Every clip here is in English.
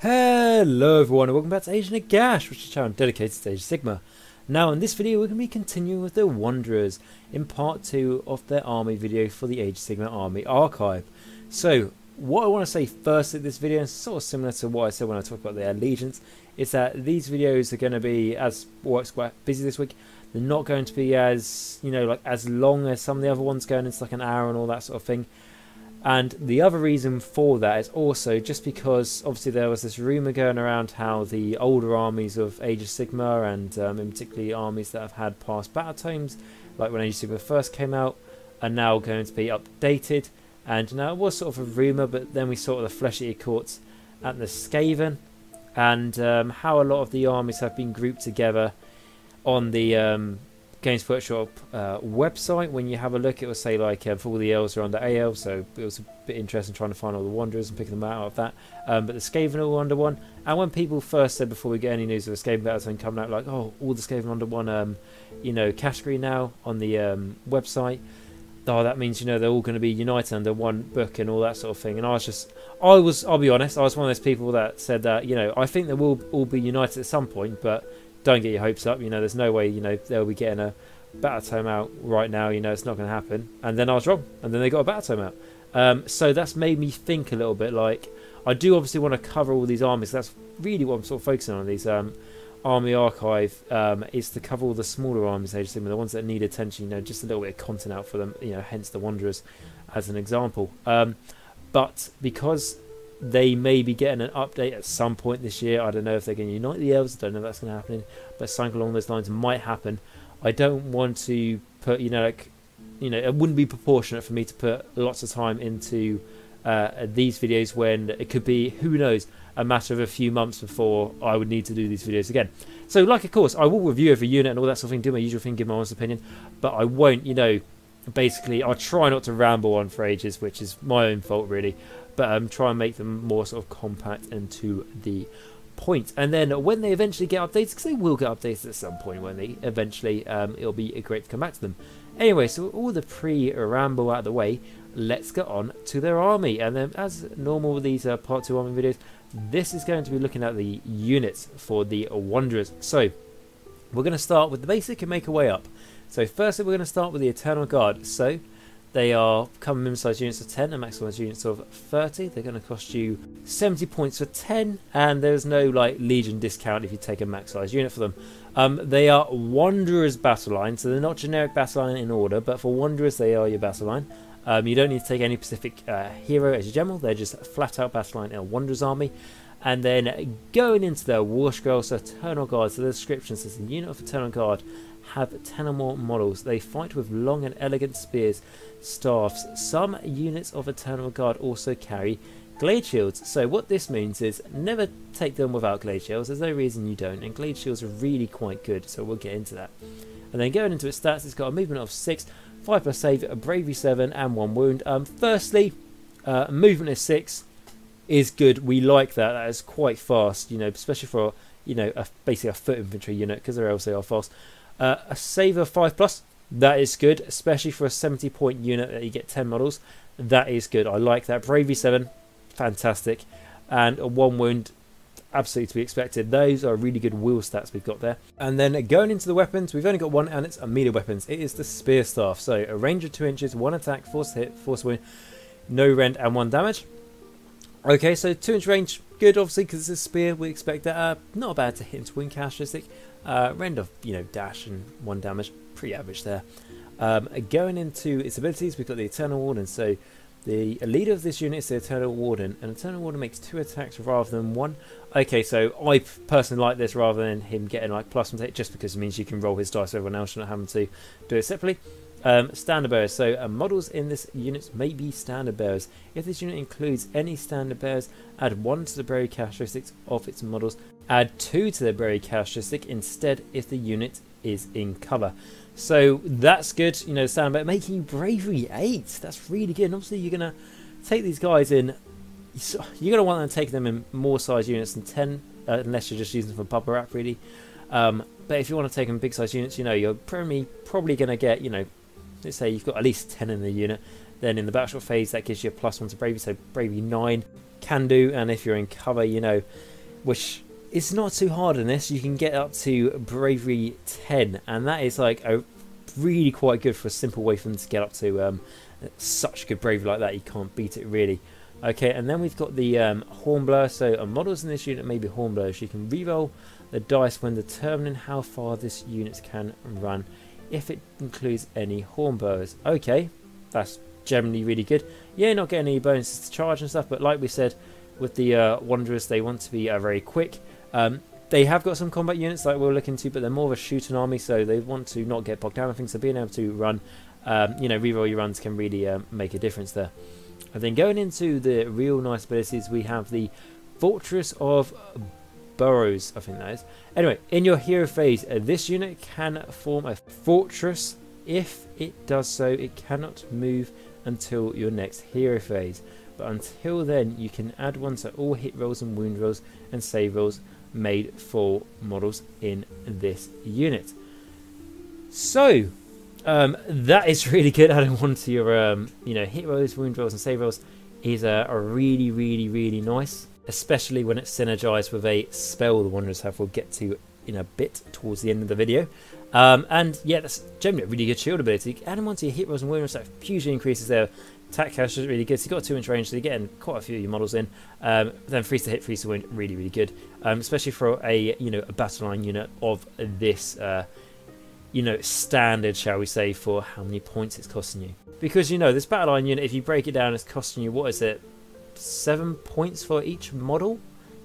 Hello everyone and welcome back to Age Nagash, which is a channel dedicated to Age Sigmar. Now in this video we're going to be continuing with the Wanderers in part 2 of their army video for the Age Sigmar army archive. So what I want to say first in this video, and sort of similar to what I said when I talked about the allegiance, is that these videos are going to be, as work's quite busy this week, they're not going to be as, like as long as some of the other ones, going into like an hour and all that sort of thing. And the other reason for that is also just because obviously there was this rumour going around how the older armies of Age of Sigmar, and in particularly armies that have had past battle tomes, like when Age of Sigmar first came out, are now going to be updated. And now it was sort of a rumour, but then we saw the flesh-eater courts at the Skaven, and how a lot of the armies have been grouped together on the Games Workshop website. When you have a look, it will say like for all the elves are under Elves, so it was a bit interesting trying to find all the Wanderers and picking them out of that. But the Skaven are all under one. And when people first said, before we get any news of the Skaven battle coming out, like, oh, all the Skaven under one category now on the website, oh, that means they're all going to be united under one book and all that sort of thing. And I'll be honest, I was one of those people that said that I think they will all be united at some point, but don't get your hopes up. There's no way they'll be getting a battle tome out right now. It's not going to happen. And then I was wrong, and then they got a battle tome out. So that's made me think a little bit. Like, I do obviously want to cover all these armies. That's really what I'm sort of focusing on these army archive, is to cover all the smaller armies, the ones that need attention. Just a little bit of content out for them. Hence the Wanderers as an example. But because they may be getting an update at some point this year, I don't know if they're going to unite the Elves, I don't know if that's going to happen, but something along those lines might happen. I don't want to put, it wouldn't be proportionate for me to put lots of time into these videos when it could be, who knows, a matter of a few months before I would need to do these videos again. So, like, of course, I will review every unit and all that sort of thing, do my usual thing, give my honest opinion, but I won't, basically, I'll try not to ramble on for ages, which is my own fault, really. But try and make them more sort of compact and to the point. And then when they eventually get updates, because they will get updates at some point when they eventually, it'll be great to come back to them. Anyway, so all the pre-ramble out of the way, let's get on to their army. And then, as normal with these part 2 army videos, this is going to be looking at the units for the Wanderers. So we're going to start with the basic and make our way up. So firstly, we're going to start with the Eternal Guard. So they are common minimum-sized units of 10 and maximum units of 30. They're going to cost you 70 points for 10, and there's no Legion discount if you take a max-sized unit for them. They are Wanderers battle line, so they're not generic battle line in order, but for Wanderers they are your battle line. You don't need to take any specific hero as your general, they're just flat-out battle line in a Wanderers army. And then going into their War Scroll, so Eternal Guard, so the description says the unit of Eternal Guard have 10 or more models. They fight with long and elegant spears, staffs. Some units of Eternal Guard also carry Glade Shields. So what this means is never take them without Glade Shields. There's no reason you don't. And Glade Shields are really quite good, so we'll get into that. And then going into its stats, it's got a movement of 6, 5+ save, a bravery 7, and 1 wound. Firstly, movement is 6 is good. We like that. That is quite fast, especially for basically a foot infantry unit, because they're else they are fast. A save of 5+, that is good, especially for a 70-point unit that you get 10 models. That is good. I like that. Bravery 7, fantastic. And a 1 wound, absolutely to be expected. Those are really good wheel stats we've got there. And then going into the weapons, we've only got one, and it's a melee weapons. It is the Spear Staff. So a range of 2 inches, 1 attack, force hit, force wound, no rend, and 1 damage. Okay, so 2-inch range, good obviously because it's a spear. We expect that. Not bad to hit into wing characteristic. Rend of dash and 1 damage, pretty average there. Going into its abilities, we've got the Eternal Warden. So the leader of this unit is the Eternal Warden, and Eternal Warden makes 2 attacks rather than 1. Okay, so I personally like this rather than him getting +1 hit, just because it means you can roll his dice, so everyone else shouldn't having to do it separately. Standard bearers. So models in this unit may be standard bearers. If this unit includes any standard bearers, add 1 to the bravery characteristics of its models. Add 2 to the bravery characteristic instead if the unit is in cover. So that's good. Standard bearer making bravery 8. That's really good. And obviously you're gonna take these guys in. You're gonna want to take them in more size units than 10, unless you're just using them for pub wrap really. But if you want to take them big size units, you're probably gonna get let's say you've got at least 10 in the unit. Then in the battleship phase, that gives you a +1 to bravery, so bravery 9. can do, and if you're in cover, you know, which is not too hard in this, you can get up to bravery 10, and that is like a really quite good for a simple way for them to get up to such good bravery like that. You can't beat it really. Okay, and then we've got the Hornblower. So models in this unit may be Hornblowers. You can reroll the dice when determining how far this unit can run if it includes any Hornblowers. Okay, that's generally really good. Yeah, not getting any bonuses to charge and stuff, but like we said with the Wanderers, they want to be very quick. They have got some combat units like we'll look into, but they're more of a shooting army, so they want to not get bogged down with things. So being able to run, you know, reroll your runs can really make a difference there. And then going into the real nice abilities, we have the Fortress of Burrows, I think that is. Anyway, in your hero phase, this unit can form a fortress. If it does so, it cannot move until your next hero phase. But until then, you can add one to all hit rolls and wound rolls and save rolls made for models in this unit. So that is really good. Adding one to your you know, hit rolls, wound rolls and save rolls is a really nice, especially when it's synergized with a spell the Wanderers have. We'll get to in a bit towards the end of the video. And yeah, that's generally a really good shield ability. Adding one to your hit rolls and wound rolls, that hugely increases their attack cash, is really good. So you've got a 2-inch range, so you're getting quite a few of your models in. Then freeze to hit, freeze to win, really good. Especially for a, you know, a battle line unit of this you know, standard, shall we say, for how many points it's costing you. Because, you know, this battle line unit, if you break it down, it's costing you, what is it, 7 points for each model,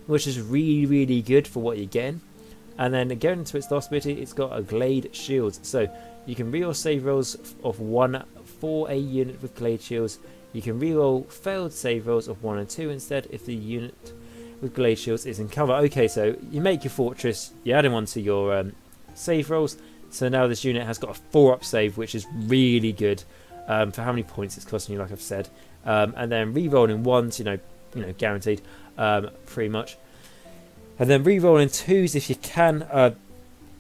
which is really good for what you're getting. And then going into its last ability, it's got a Glade Shield, so you can reroll save rolls of 1 for a unit with Glade Shields. You can reroll failed save rolls of 1 and 2 instead if the unit with Glade Shields is in cover. Okay, so you make your fortress, you add in one to your save rolls. So now this unit has got a 4-up save, which is really good for how many points it's costing you, like I've said. And then re-rolling ones, you know, guaranteed, pretty much. And then re-rolling 2s if you can.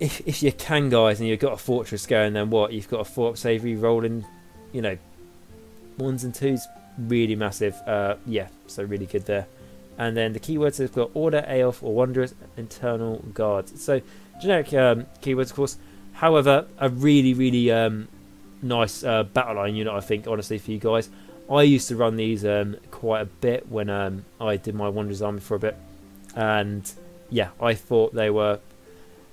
If you can, guys, and you've got a fortress going, then what? You've got a 4-up save, re-rolling, you know, 1s and 2s, really massive. Yeah, so really good there. And then the keywords have got Order, Elf, or Wanderers, Internal Guards. So generic keywords, of course. However, a really nice battle line unit, I think, honestly, for you guys. I used to run these quite a bit when I did my Wanderers army for a bit, and yeah, I thought they were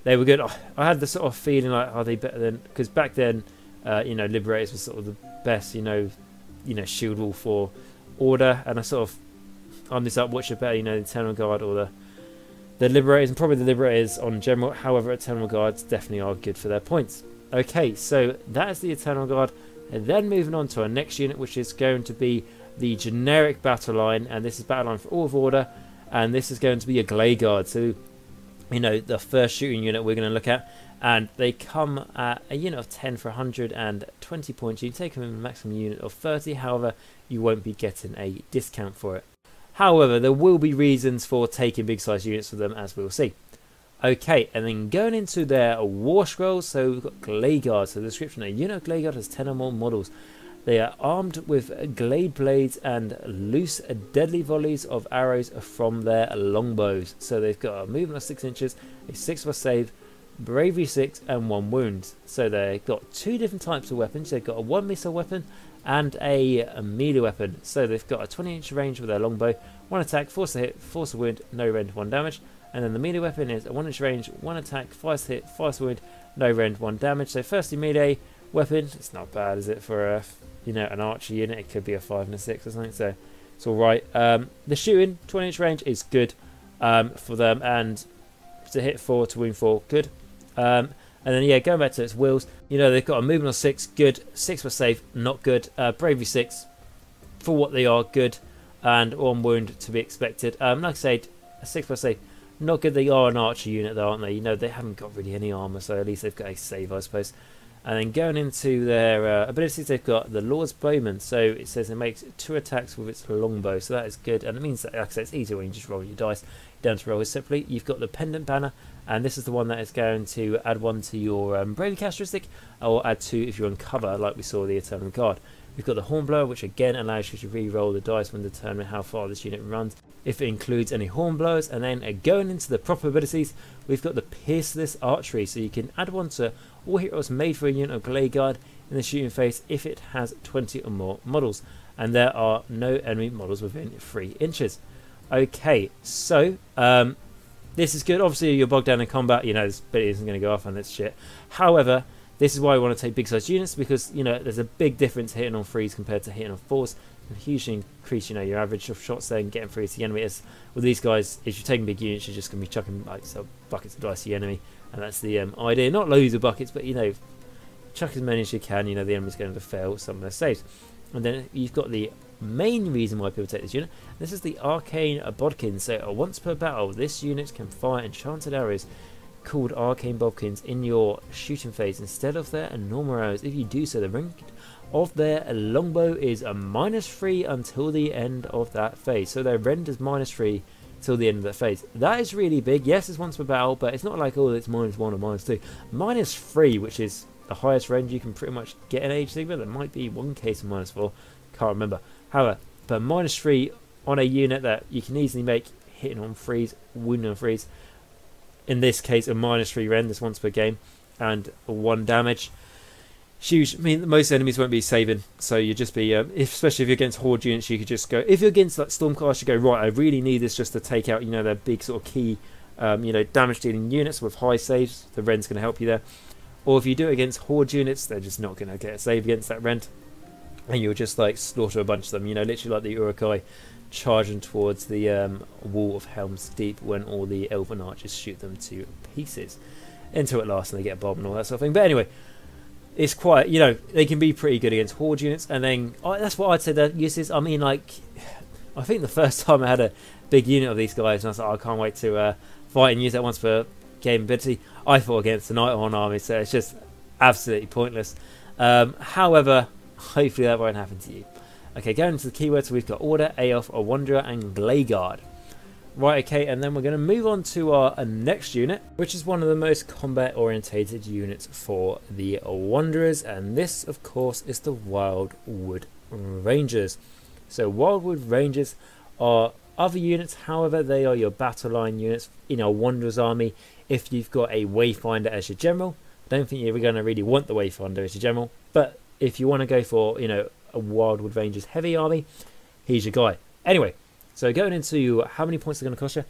good. I had the sort of feeling like, are they better than? Because back then, you know, Liberators was sort of the best, you know, shield wall for Order, and I sort of armed this up, which are better, you know, the Eternal Guard or the Liberators, and probably the Liberators on general. However, Eternal Guards definitely are good for their points. Okay, so that is the Eternal Guard. And then moving on to our next unit, which is going to be the generic battle line, and this is battle line for all of Order, and this is going to be a Glade Guard. So, you know, the first shooting unit we're going to look at, and they come at a unit of 10 for 120 points. You can take them in a maximum unit of 30, however, you won't be getting a discount for it. However, there will be reasons for taking big size units for them, as we'll see. Okay, and then going into their War Scrolls, so we've got Glade Guard. So the description, a unit of Glade Guard has 10 or more models. They are armed with glade blades and loose deadly volleys of arrows from their longbows. So they've got a movement of 6 inches, a 6+ save, bravery 6 and 1 wound. So they've got 2 different types of weapons. They've got a 1 missile weapon and a melee weapon. So they've got a 20-inch range with their longbow, 1 attack, force to hit, force to wound, no rend, 1 damage. And then the melee weapon is a 1-inch range, 1 attack, 5 to hit, 5 to wound, no rend, 1 damage. So firstly, melee weapon, it's not bad, is it, for a, you know, an archer unit? It could be a 5 and a 6 or something, so it's all right. The shooting, 20-inch range is good for them, and to hit 4, to wound 4, good. And then yeah, going back to its wheels, you know, they've got a movement of 6, good. 6 was safe, not good. Bravery 6, for what they are, good. And 1 wound to be expected. Like I said, a 6+ safe, not good. They are an archer unit though, aren't they? You know, they haven't got really any armour, so at least they've got a save, I suppose. And then going into their abilities, they've got the Lord's Bowman. So it says it makes 2 attacks with its longbow, so that is good. And it means that, like I said, it's easier when you just roll your dice. You don't have to roll it separately. You've got the Pendant Banner, and this is the one that is going to add 1 to your bravery characteristic, or add 2 if you're on cover, like we saw the Eternal Guard. We've got the Hornblower, which again allows you to re-roll the dice when determining how far this unit runs if it includes any horn blowers. And then going into the proper abilities, we've got the Pierceless Archery, so you can add one to all heroes made for a unit of GLADE Guard in the shooting phase if it has 20 or more models, and there are no enemy models within 3 inches. Okay, so this is good. Obviously you're bogged down in combat, you know, this ability isn't going to go off and that's shit. However, this is why I want to take big sized units, because, you know, there's a big difference hitting on 3s compared to hitting on 4s. And hugely increase, you know, your average of shots there and getting through to the enemy. As with these guys, if you're taking big units, you're just going to be chucking like buckets of dice to the enemy, and that's the idea. Not loads of buckets, but, you know, chuck as many as you can. You know, the enemy's going to fail some of their saves. And then you've got the main reason why people take this unit. This is the Arcane Bodkin. So once per battle, this unit can fire enchanted arrows called Arcane Bodkins in your shooting phase instead of their normal arrows. If you do so, the range of their longbow is a -3 until the end of that phase. So their rend is -3 till the end of that phase. That is really big. Yes, it's once per battle, but it's not like, oh, it's -1 or -2. -3, which is the highest range you can pretty much get in Age of Sigmar. There might be one case of -4, can't remember. However, but -3 on a unit that you can easily make hitting on 3s, wounding on 3s. In this case, a -3 rend is once per game and 1 damage. Huge. I mean, most enemies won't be saving, so you just be, especially if you're against horde units, you could just go. If you're against like Stormcast, you go, right, I really need this just to take out, you know, their big sort of key, you know, damage dealing units with high saves. The rend's going to help you there. Or if you do it against horde units, they're just not going to get a save against that rend, and you'll just like slaughter a bunch of them. You know, literally like the Urukai charging towards the wall of Helm's Deep when all the elven archers shoot them to pieces until at last and they get bombed and all that sort of thing. But anyway, it's quite, you know, they can be pretty good against horde units. And then that's what I'd say their use is. I mean, like, I think the first time I had a big unit of these guys and I was like, oh, I can't wait to fight and use that once per game ability, I fought against the Nighthorn army, so it's just absolutely pointless. However, hopefully that won't happen to you. Okay, going into the keywords, so we've got Order, Aelf, a Wanderer, and GLADE Guard. Right, okay, and then we're going to move on to our next unit, which is one of the most combat-orientated units for the Wanderers, and this, of course, is the Wildwood Rangers. So Wildwood Rangers are other units, however, they are your battle line units in our Wanderers army. If you've got a Wayfinder as your general, I don't think you're going to really want the Wayfinder as your general, but if you want to go for, you know, a Wildwood Rangers heavy army, he's your guy. Anyway, so going into how many points they're going to cost you,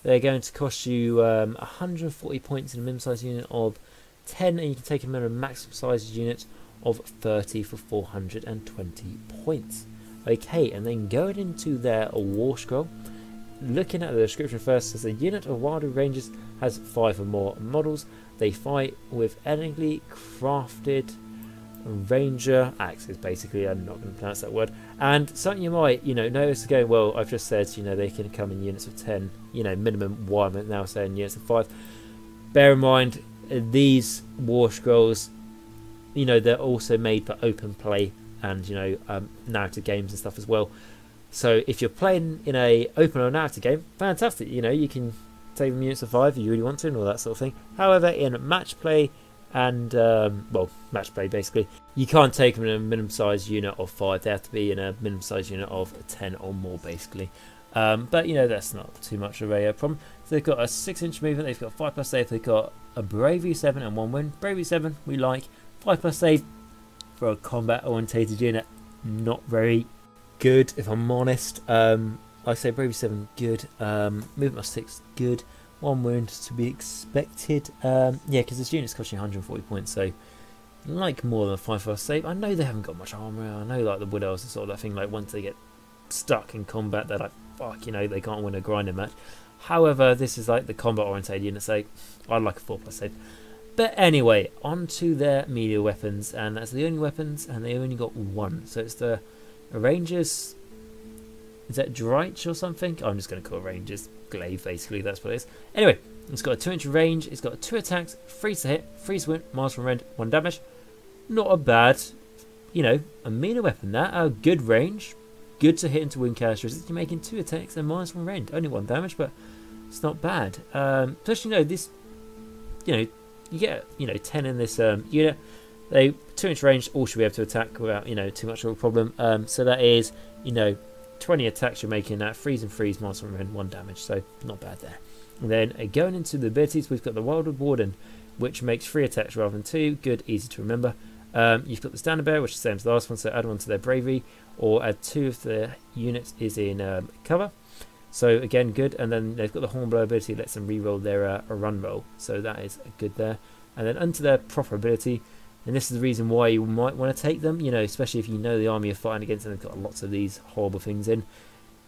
they're going to cost you 140 points in a minimum size unit of 10, and you can take them in a maximum size unit of 30 for 420 points. Okay, and then going into their war scroll, looking at the description first, says a unit of Wildwood Rangers has 5 or more models. They fight with elegantly crafted ranger axes, basically. I'm not going to pronounce that word. And something you might, you know, notice again, well, I've just said, you know, they can come in units of 10, you know, minimum. Why am I now saying units of 5? Bear in mind, these war scrolls, you know, they're also made for open play and, you know, narrative games and stuff as well. So if you're playing in a open or narrative game, fantastic. You know, you can take them units of 5 if you really want to and all that sort of thing. However, in match play and, well, match play basically, you can't take them in a minimum size unit of 5. They have to be in a minimum size unit of 10 or more basically. But, you know, that's not too much of a problem. So they've got a 6-inch movement, they've got 5+ save, they've got a Bravery 7 and 1 win. Bravery 7 we like, 5+ save for a combat orientated unit, not very good if I'm honest. I say Bravery 7 good, movement of 6 good, 1 wound to be expected. Yeah, because this unit's costing 140 points, so like more than a 5+ save. I know they haven't got much armor. I know like the Wood Elves and sort of that thing, like once they get stuck in combat they're like, fuck, you know, they can't win a grinding match. However, this is like the combat orientated unit, so I'd like a 4+ save. But anyway, on to their melee weapons, and that's the only weapons, and they only got 1. So it's the Rangers, is that Dreich or something? I'm just going to call it Rangers Glaive, basically, that's what it is. Anyway, it's got a 2-inch range, it's got 2 attacks, 3 to hit, 3 to win, miles from rend, 1 damage. Not a bad, you know, a melee weapon that, a good range, good to hit into win characteristics. You're making 2 attacks and miles from rend, only 1 damage, but it's not bad. Especially, you know, this, you know, you get, you know, 10 in this unit. They 2-inch range, all should be able to attack without, you know, too much of a problem. So that is, you know, 20 attacks, you're making that freeze and freeze, minus 1 rend, 1 damage, so not bad there. And then going into the abilities, we've got the Wildwood Warden, which makes 3 attacks rather than 2. Good, easy to remember. You've got the Standard Bearer, which is the same as the last one, so add 1 to their bravery, or add 2 if the unit is in cover. So again, good. And then they've got the Hornblower ability, lets them reroll their run roll, so that is good there. And then onto their proper ability, and this is the reason why you might want to take them, you know, especially if you know the army you're fighting against and they've got lots of these horrible things in,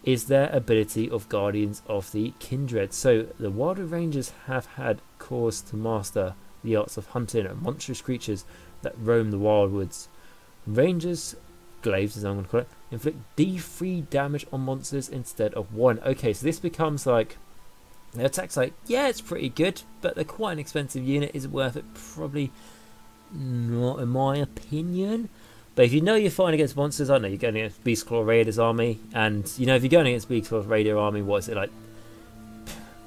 is their ability of Guardians of the Kindred. So the Wildwood Rangers have had cause to master the arts of hunting and monstrous creatures that roam the wildwoods. Rangers, glaives as I'm going to call it, inflict D3 damage on monsters instead of 1. Okay, so this becomes like, the attack's like, yeah, it's pretty good, but they're quite an expensive unit. Is it worth it? Probably not, in my opinion. But if you know you're fighting against monsters, I know you're going against Beastclaw Raiders army, and you know if you're going against Beastclaw Raider army, what is it like?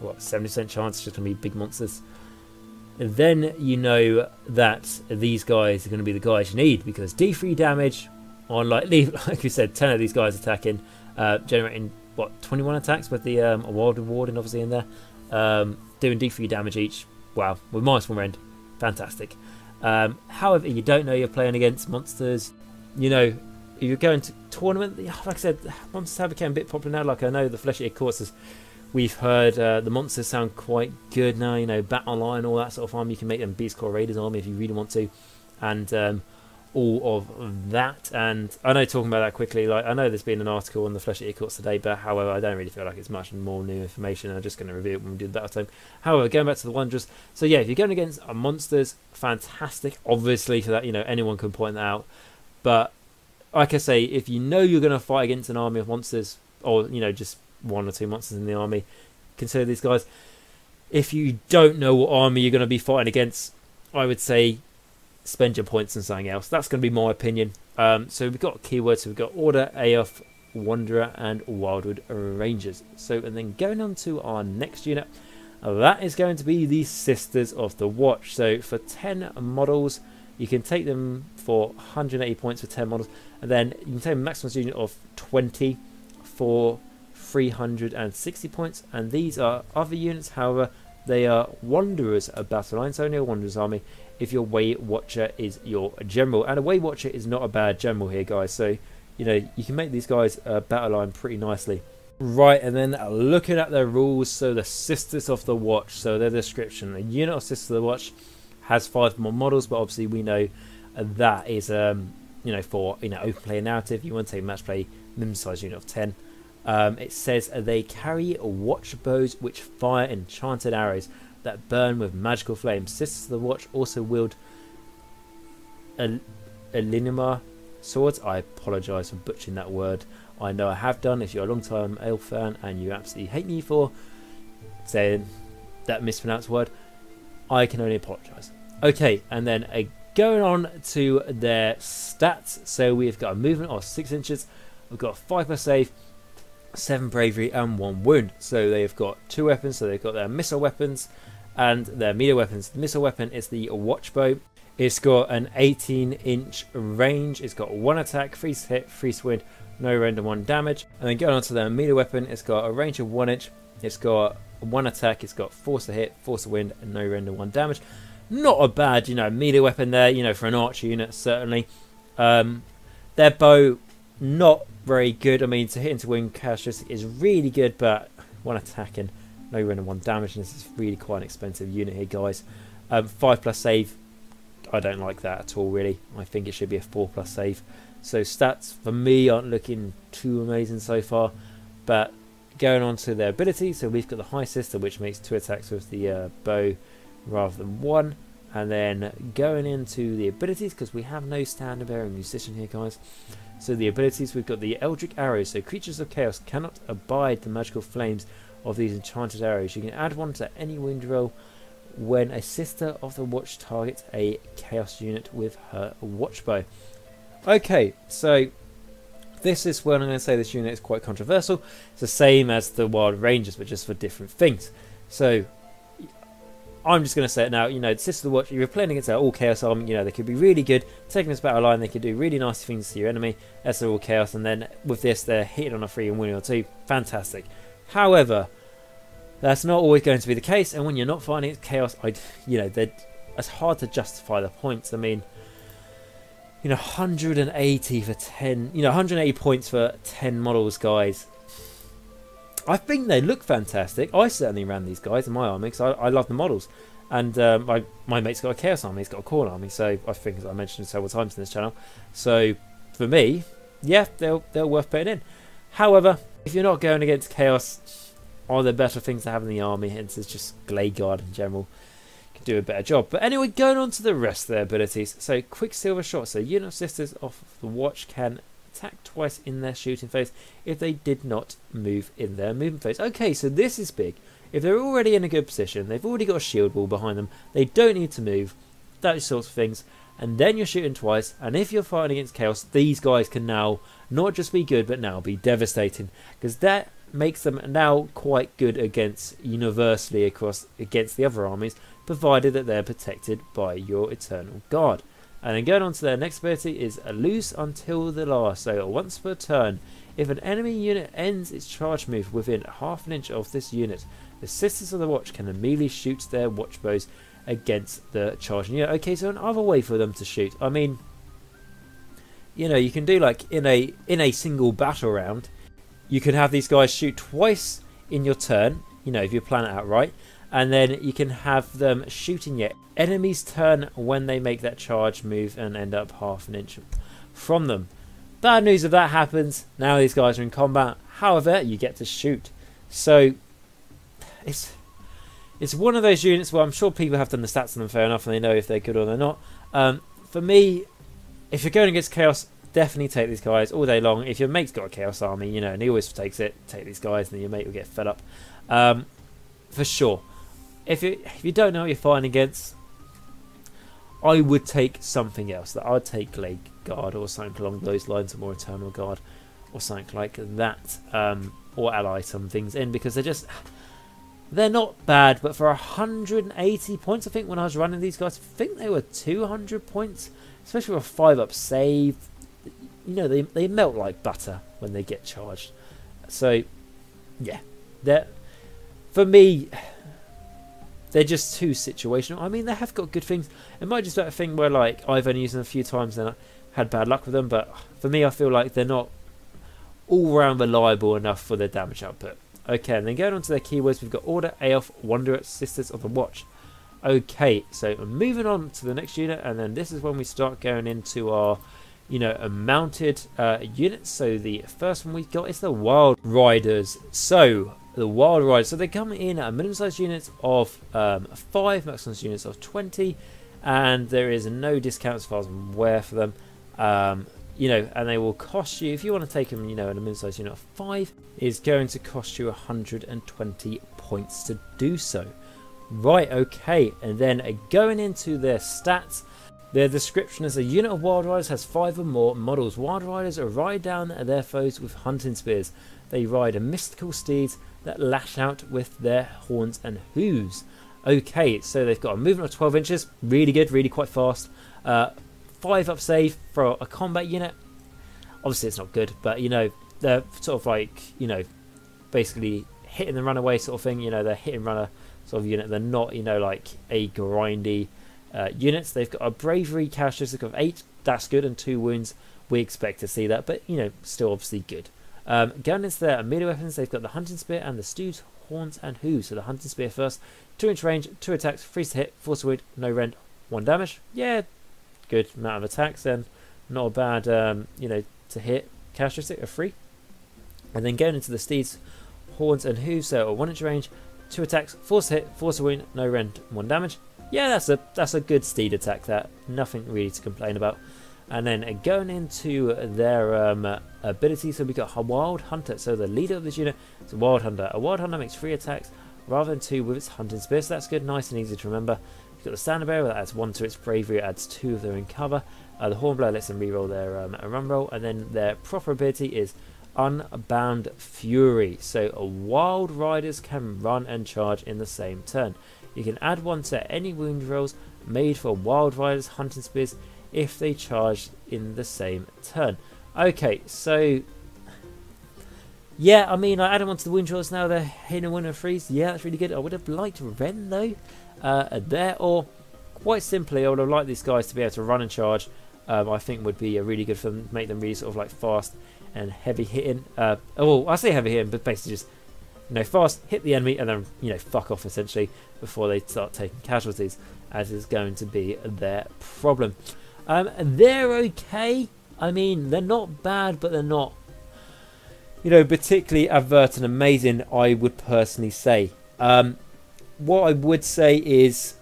What, 70% chance it's just going to be big monsters? And then you know that these guys are going to be the guys you need, because D3 damage on like you said, 10 of these guys attacking, generating what, 21 attacks with the Wildwood Warden obviously in there, doing D3 damage each. Wow, with minus 1 rend, fantastic. However, you don't know you're playing against monsters. You know, if you're going to tournament, like I said, monsters have become a bit popular now. Like I know the Flesh-Eater courses, we've heard the monsters sound quite good now. You know, Battle Line, all that sort of army. You can make them Beastclaw Raiders army if you really want to, and all of that. And I know, talking about that quickly, like I know there's been an article on the Flesh-Eater course today, but however, I don't really feel like it's much more new information. I'm just going to review it when we do the battle time. However, going back to the Wanderers, so yeah, if you're going against monsters, fantastic. Obviously, for that, you know, anyone can point that out. But like I say, if you know you're going to fight against an army of monsters, or you know, just 1 or 2 monsters in the army, consider these guys. If you don't know what army you're going to be fighting against, I would say spend your points on something else. That's going to be my opinion. So we've got keywords. So we've got Order, Aoth, Wanderer, and Wildwood Rangers. So, and then going on to our next unit, that is going to be the Sisters of the Watch. So for 10 models, you can take them for 180 points for 10 models, and then you can take a maximum unit of 20 for 360 points. And these are other units, however, they are Wanderers of Battle Line, so only a Wanderers army if your Way Watcher is your general. And a Way Watcher is not a bad general here, guys, so you know you can make these guys Battle Line pretty nicely. Right, and then looking at their rules, so the Sisters of the Watch, so their description: a unit of Sisters of the Watch has 5 more models, but obviously we know that is you know, for open play narrative, you want to take a match play minimum size unit of 10. It says they carry watch bows which fire enchanted arrows that burn with magical flames. Sisters of the Watch also wield Elinima swords. I apologise for butchering that word. I know I have done. If you're a long time Elf fan and you absolutely hate me for saying that mispronounced word, I can only apologise. Okay, and then going on to their stats. So we've got a movement of 6 inches. We've got 5+ save, 7 bravery, and 1 wound. So they've got 2 weapons. So they've got their missile weapons and their melee weapons. The missile weapon is the watch bow. It's got an 18-inch range. It's got 1 attack, 3 hit, 3 wind, no rend, and 1 damage. And then going on to their melee weapon, it's got a range of 1 inch. It's got 1 attack. It's got force to hit, force to wind, and no rend, and 1 damage. Not a bad, you know, melee weapon there, you know, for an archer unit, certainly. Their bow, not very good. I mean, to hit into win characteristic is really good, but 1 attack and no rend and 1 damage, and this is really quite an expensive unit here, guys. 5+ save, I don't like that at all, really. I think it should be a 4+ save. So stats for me aren't looking too amazing so far, but going on to their ability, so we've got the High Sister, which makes 2 attacks with the bow rather than 1. And then going into the abilities, because we have no Standard Bearer Musician here, guys. So the abilities, we've got the Eldritch Arrows. So creatures of chaos cannot abide the magical flames of these enchanted arrows. You can add 1 to any wind roll when a Sister of the Watch targets a chaos unit with her watch bow. Okay, so this is when I'm going to say this unit is quite controversial. It's the same as the Wild Rangers, but just for different things. So I'm just going to say it now, you know, the Sisters of the Watch, if you're playing against their all Chaos army, you know, they could be really good, taking this battle line, they could do really nice things to your enemy, as they're all Chaos, and then with this, they're hitting on a 3 and winning on 2, fantastic. However, that's not always going to be the case, and when you're not fighting against Chaos, you know, it's hard to justify the points. I mean, you know, 180 for 10, you know, 180 points for 10 models, guys. I think they look fantastic. I certainly ran these guys in my army because I love the models. And my mate's got a Chaos army, he's got a Khorne army, so I think, as I mentioned several times in this channel. So for me, yeah, they're worth putting in. However, if you're not going against Chaos, are there better things to have in the army? Hence, it's just Glade Guard in general can do a better job. But anyway, going on to the rest of their abilities. So Quicksilver Shot. So unit of Sisters of the Watch can attack twice in their shooting phase if they did not move in their movement phase. Okay, so this is big. If they're already in a good position, they've already got a shield wall behind them, they don't need to move, those sorts of things, and then you're shooting twice, and if you're fighting against Chaos, these guys can now not just be good, but now be devastating, because that makes them now quite good against, universally against the other armies, provided that they're protected by your Eternal Guard. And then going on to their next ability is Loose Until the Last. So once per turn, if an enemy unit ends its charge move within half an inch of this unit, the Sisters of the Watch can immediately shoot their watch bows against the charging unit. Okay, so another way for them to shoot. I mean, you know, you can do like in a single battle round, you can have these guys shoot twice in your turn, you know, if you plan it out right, and then you can have them shooting your enemy's turn when they make that charge move and end up half an inch from them. Bad news if that happens, now these guys are in combat, however, you get to shoot. So, it's one of those units where I'm sure people have done the stats on them fair enough and they know if they're good or they're not. For me, if you're going against Chaos, definitely take these guys all day long. If your mate's got a Chaos army, you know, and he always takes it, take these guys and then your mate will get fed up. For sure. If you don't know what you're fighting against, I would take something else. That I'd take Glade Guard or something along those lines, or more Eternal Guard or something like that, or ally some things in, because they're not bad. But for 180 points, I think when I was running these guys, I think they were 200 points, especially with a 5-up save. You know, they melt like butter when they get charged. So yeah, for me, they're just too situational. I mean, they have got good things. It might just be a thing where, like, I've only used them a few times and I had bad luck with them. But for me, I feel like they're not all-round reliable enough for their damage output. Okay, and then going on to their keywords, we've got Order, Elf, Wanderer, Sisters of the Watch. Okay, so moving on to the next unit, and then this is when we start going into our, you know, mounted units. So the first one we've got is the Wild Riders. So the Wild Riders, so they come in at a minimum size unit of 5, maximum size units of 20, and there is no discount as far as I'm aware for them. You know, and they will cost you, if you want to take them, you know, at a minimum size unit of 5, is going to cost you 120 points to do so. Right, okay, and then going into their stats, their description is a unit of Wild Riders has 5 or more models. Wild Riders ride down their foes with hunting spears. They ride mystical steeds that lash out with their horns and hooves. Okay, so they've got a movement of 12 inches, really good, really quite fast. 5-up save for a combat unit. Obviously it's not good, but you know, they're sort of like, you know, basically hitting the runaway sort of thing. You know, they're hit and runner sort of unit. They're not, you know, like a grindy units. They've got a bravery characteristic of 8, that's good, and 2 wounds. We expect to see that, but you know, still obviously good. Going into their melee weapons, they've got the hunting spear and the steeds, horns and hooves. So the hunting spear first, 2-inch range, 2 attacks, 3 to hit, 4 to wound, no rend, 1 damage. Yeah, good amount of attacks then, not a bad you know, to hit characteristic of 3. And then going into the steeds, horns and hooves, so a 1-inch range, 2 attacks, 4 to hit, 4 to wound, no rend, 1 damage. Yeah, that's a good steed attack. That nothing really to complain about. And then going into their abilities, so we got a Wild Hunter. So the leader of this unit is a Wild Hunter. A Wild Hunter makes 3 attacks rather than 2 with its hunting spear, so that's good, nice and easy to remember. You've got the Standard Bearer, that adds 1 to its bravery, it adds 2 if they're in cover. The Hornblower lets them reroll their run roll, and then their proper ability is Unbound Fury. So wild riders can run and charge in the same turn. You can add one to any wound rolls made for wild riders hunting spears if they charge in the same turn. Okay, so yeah, I mean, I added one to the wound rolls now. They're hitting a winner freeze. Yeah, that's really good. I would have liked Ren though there, or quite simply, I would have liked these guys to be able to run and charge. I think would be a really good for them, make them really sort of like fast and heavy hitting. Well, I say heavy hitting, but basically just, you know, fast, hit the enemy, and then, you know, fuck off essentially before they start taking casualties, as is going to be their problem. They're okay. I mean, they're not bad, but they're not, you know, particularly advert and amazing, I would personally say. What I would say is,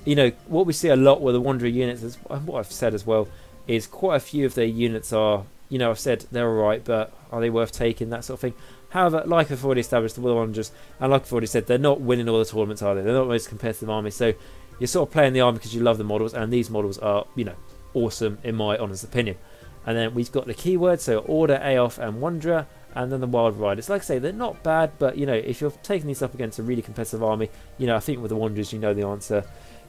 you know, what we see a lot with the Wanderer units, is what I've said as well, is quite a few of their units are, you know, I've said they're alright, but are they worth taking, that sort of thing. However, like I've already established, the Wanderers, and like I've already said, they're not winning all the tournaments, are they? They're not the most competitive army, so you're sort of playing the army because you love the models, and these models are, you know, awesome in my honest opinion. And then we've got the keywords, so Order, Aoth, and Wanderer, and then the Wild Riders. Like I say, they're not bad, but, you know, if you're taking these up against a really competitive army, you know, I think with the Wanderers, you know the answer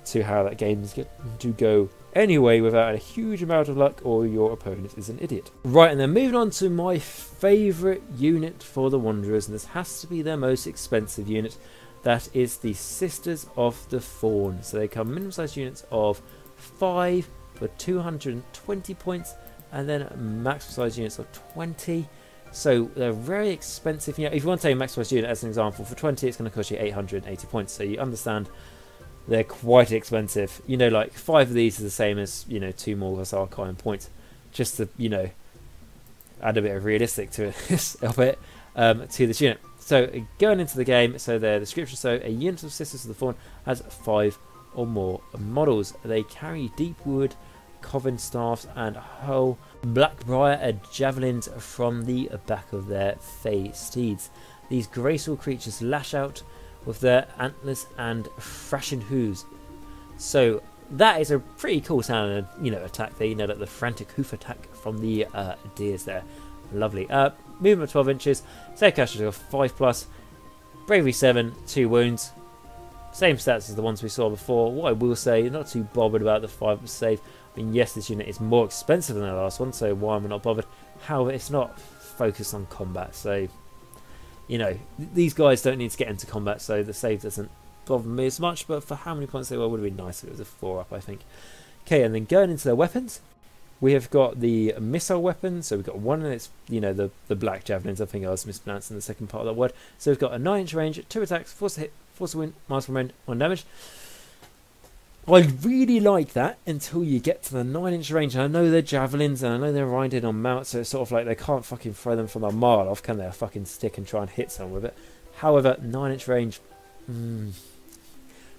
to how that game is going to go anyway without a huge amount of luck, or your opponent is an idiot. Right, and then moving on to my favourite unit for the Wanderers, and this has to be their most expensive unit. That is the Sisters of the Thorn. So they come minimum size units of 5 for 220 points, and then maximum size units of 20. So they're very expensive. You know, if you want to take a maximum size unit as an example, for 20 it's going to cost you 880 points. So you understand they're quite expensive. You know, like 5 of these is the same as, you know, 2 more Arcane points. Just to, you know, add a bit of realistic to it, to this unit. So going into the game, so their description, so a unit of Sisters of the Thorn has 5 or more models. They carry deep wood, coven staffs, and whole Blackbriar javelins from the back of their fey steeds. These graceful creatures lash out with their antlers and thrashing hooves. So that is a pretty cool sound, you know, attack there. You know, like the frantic hoof attack from the deers there. Lovely. Movement 12 inches. Save casualty of 5+. Bravery 7. 2 wounds. Same stats as the ones we saw before. What I will say, not too bothered about the 5 save. I mean, yes, this unit is more expensive than the last one, so why am I not bothered? However, it's not focused on combat, so, you know, these guys don't need to get into combat, so the save doesn't bother me as much, but for how many points they were, would have been nice if it was a 4-up, I think. Okay, and then going into their weapons, we have got the missile weapon, so we've got one, and it's, you know, the black javelins. I think I was mispronouncing the second part of that word. So we've got a 9-inch range, 2 attacks, force to hit, force to win, miles per minute, 1 damage. I really like that until you get to the 9-inch range. And I know they're javelins, and I know they're riding on mounts, so it's sort of like they can't fucking throw them from a mile off, can they? A fucking stick and try and hit someone with it. However, 9-inch range, you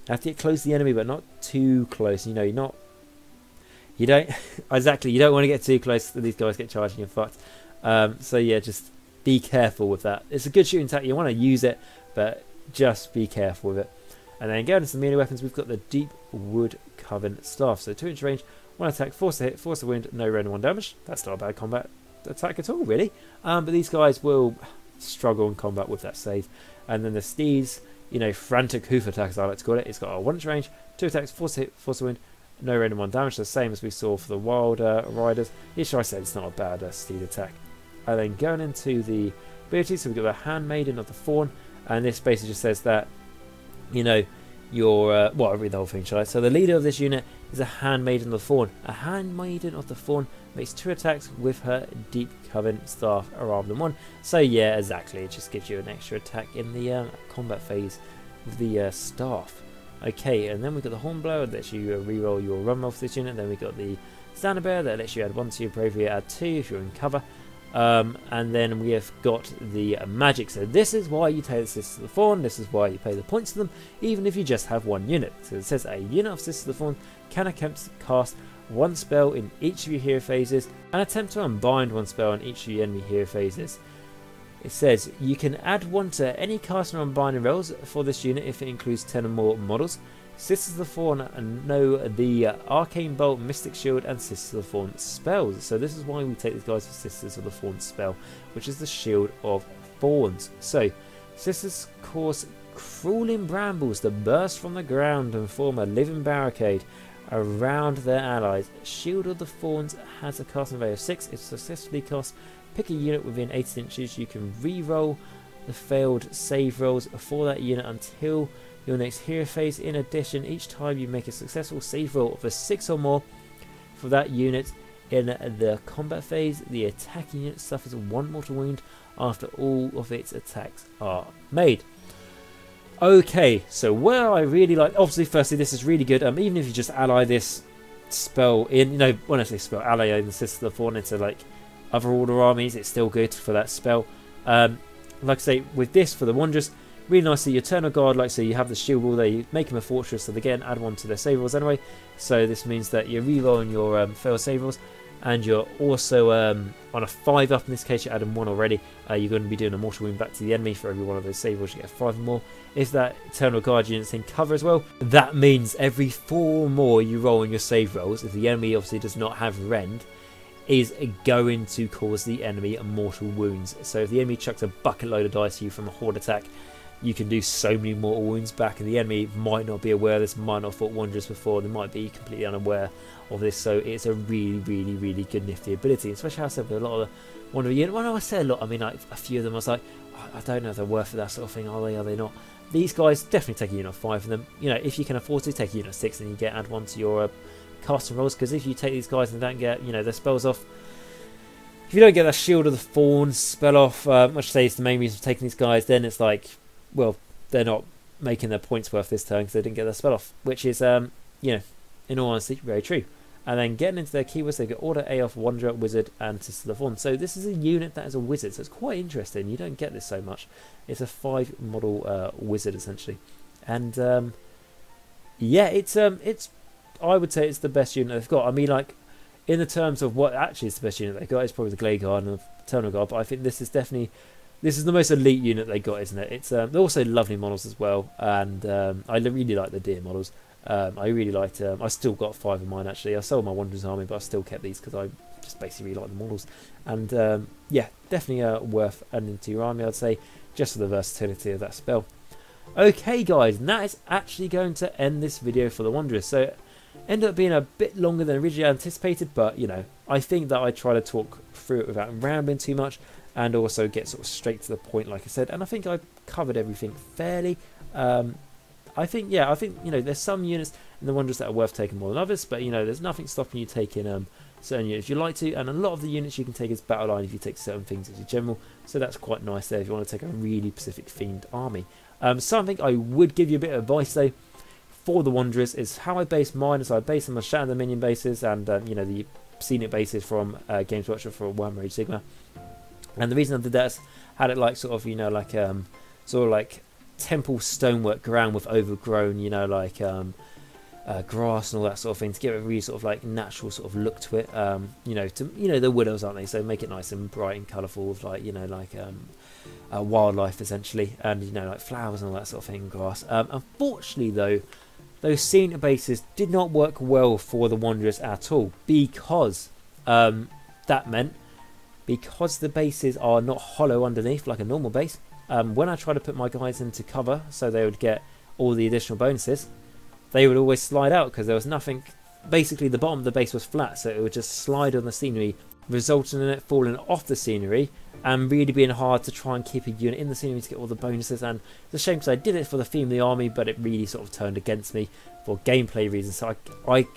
have to get close to the enemy, but not too close. You know, you don't exactly. You don't want to get too close to these guys, get charged, and you're fucked. So yeah, just be careful with that. It's a good shooting attack. You want to use it, but just be careful with it. And then going into the melee weapons, we've got the deep wood coven staff. So 2-inch range, 1 attack, force to hit, force to wound, no rend, 1 damage. That's not a bad combat attack at all, really. But these guys will struggle in combat with that save. And then the steeds, you know, frantic hoof attack, as I like to call it. It's got a 1-inch range, 2 attacks, force to hit, force to wound, no rend, 1 damage. The same as we saw for the wild riders. Each I said it's not a bad steed attack. And then going into the abilities, so we've got the Handmaiden of the Thorn. And this basically just says that, you know, your well, I'll read the whole thing, shall I? So the leader of this unit is a Handmaiden of the Thorn. A Handmaiden of the Thorn makes 2 attacks with her deep coven staff rather than 1. So yeah, exactly. It just gives you an extra attack in the combat phase with the staff. Okay, and then we've got the Hornblower that lets you reroll your run roll for this unit. Then we've got the Standard Bearer that lets you add 1 to your bravery, add 2 if you're in cover. And then we have got the magic. So this is why you take the Sisters of the Thorn. This is why you pay the points to them, even if you just have 1 unit. So it says a unit of Sisters of the Thorn can attempt to cast 1 spell in each of your hero phases and attempt to unbind 1 spell in each of your enemy hero phases. it says you can add one to any casting on binding rolls for this unit if it includes 10 or more models. Sisters of the Thorn know the Arcane Bolt, Mystic Shield and Sisters of the Thorn spells. So this is why we take these guys for Sisters of the Thorn spell, which is the Shield of Thorns. So Sisters cause crawling brambles to burst from the ground and form a living barricade around their allies. Shield of the Thorns has a casting value of 6. If successfully cast, pick a unit within 18 inches. You can re-roll the failed save rolls for that unit until your next hero phase. In addition, each time you make a successful save roll of a 6 or more for that unit in the combat phase, the attacking unit suffers 1 mortal wound after all of its attacks are made. Okay, so where I really like, obviously firstly this is really good, even if you just ally this spell in, you know, when I say spell, ally in the Sister of the Thorn into like other order armies, it's still good for that spell. Like I say, with this for the Wanderers, really nicely, Eternal Guard, like so you have the shield wall there, you make them a fortress, so they again add one to their save rolls anyway, so this means that you're re-rolling your failed save rolls, and you're also on a 5 up in this case, you're adding 1 already. You're going to be doing a mortal wound back to the enemy for every one of those save rolls, you get 5 more. If that Eternal Guard unit's in cover as well, that means every 4 more you roll in your save rolls, if the enemy obviously does not have rend, is going to cause the enemy mortal wounds. So if the enemy chucks a bucket load of dice at you from a horde attack, you can do so many mortal wounds back, and the enemy might not be aware of this, might not have fought Wanderers before, they might be completely unaware of this, so it's a really good nifty ability, especially how I said with a lot of the Wanderer units. When I say a lot, I mean like a few of them I was like, I don't know if they're worth it, that sort of thing, are they not? These guys, definitely take a unit of 5 of them. You know, if you can afford to, take a unit of 6 and you add 1 to your casting rolls, because if you take these guys and don't get, you know, their spells off, if you don't get that Shield of the Thorn spell off, which I say is the main reason for taking these guys, then it's like, well, they're not making their points worth this turn because they didn't get their spell off, which is, you know, in all honesty, very true. And then getting into their keywords, they get Order, Aoth, Wanderer, Wizard, and Sister of the Thorn. So this is a unit that is a wizard, so it's quite interesting. You don't get this so much. It's a 5 model wizard essentially, and yeah, it's I would say it's the best unit they've got. I mean, like in the terms of what actually is the best unit they've got, it's probably the Glade Guard and the Eternal Guard. But I think this is definitely. This is the most elite unit they got, isn't it? It's they're also lovely models as well, and I really like the deer models. I really liked. I still got 5 of mine actually. I sold my Wanderers army, but I still kept these because I just basically really like the models. And yeah, definitely worth adding to your army, I'd say, just for the versatility of that spell. Okay, guys, and that is actually going to end this video for the Wanderers. So it ended up being a bit longer than originally anticipated, but you know, I think that I try to talk through it without rambling too much, and also get sort of straight to the point, like I said. And I think I covered everything fairly. I think, yeah, you know, there's some units in the Wanderers that are worth taking more than others, but you know, there's nothing stopping you taking certain units if you like to, and a lot of the units you can take as battle line if you take certain things as your general. So that's quite nice there if you want to take a really specific themed army. Something I would give you a bit of advice though for the Wanderers is how I base mine. Is I base them on Shadow of the Minion bases and you know, the scenic bases from Games Workshop for Warhammer Age Sigmar. And the reason I did that is had it like sort of, you know, like sort of like temple stonework ground with overgrown, you know, like grass and all that sort of thing, to give it a really sort of like natural sort of look to it. You know, the willows, aren't they? So make it nice and bright and colourful with like, you know, like wildlife essentially, and you know, like flowers and all that sort of thing, grass. Unfortunately though, those scenic bases did not work well for the Wanderers at all, because that meant, because the bases are not hollow underneath like a normal base, when I try to put my guys into cover so they would get all the additional bonuses, they would always slide out because there was nothing. Basically the bottom of the base was flat, so it would just slide on the scenery, resulting in it falling off the scenery and really being hard to try and keep a unit in the scenery to get all the bonuses. And it's a shame because I did it for the theme of the army, but it really sort of turned against me for gameplay reasons. So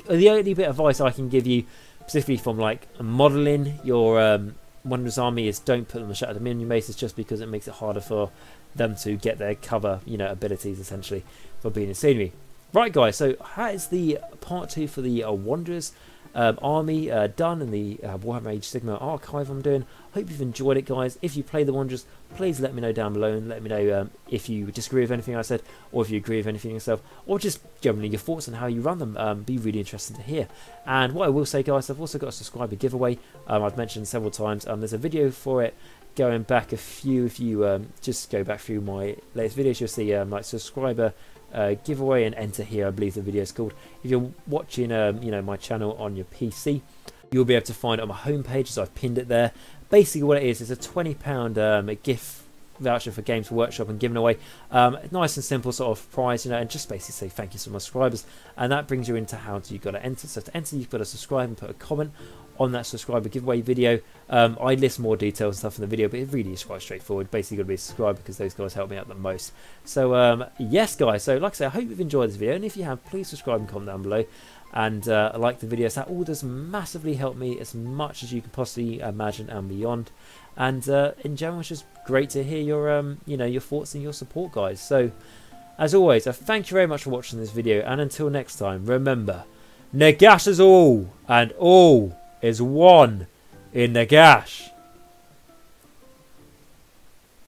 the only bit of advice I can give you, specifically from like modelling your Wanderers army, is don't put them on Shadow of the Minion bases, just because it makes it harder for them to get their cover, you know, abilities essentially for being in scenery. Right, guys, so that is the part 2 for the Wanderers army done in the Warhammer Age of Sigmar archive I'm doing. Hope you've enjoyed it, guys. If you play the Wanderers, please let me know down below, and let me know if you disagree with anything I said, or if you agree with anything yourself, or just generally your thoughts on how you run them. Be really interesting to hear. And what I will say, guys, I've also got a subscriber giveaway. I've mentioned several times. There's a video for it going back a few. If you just go back through my latest videos, you'll see like subscriber giveaway and enter here, I believe the video is called. If you're watching you know, my channel on your PC, you'll be able to find it on my homepage, as I've pinned it there. Basically what it is a £20 gift voucher for Games Workshop and given away. Nice and simple sort of prize, you know, and just basically say thank you to my subscribers, and that brings you into how you've got to enter. So to enter, you've got to subscribe and put a comment on that subscriber giveaway video. I list more details and stuff in the video, but it really is quite straightforward. Basically, you've got to be a subscriber because those guys help me out the most. So yes, guys, so like I say, I hope you've enjoyed this video, and if you have, please subscribe and comment down below, and like the videos. That all does massively help me, as much as you can possibly imagine and beyond. And in general, it's just great to hear your you know, your thoughts and your support, guys. So as always, thank you very much for watching this video, and until next time, remember, Nagash is all, and all is one in Nagash.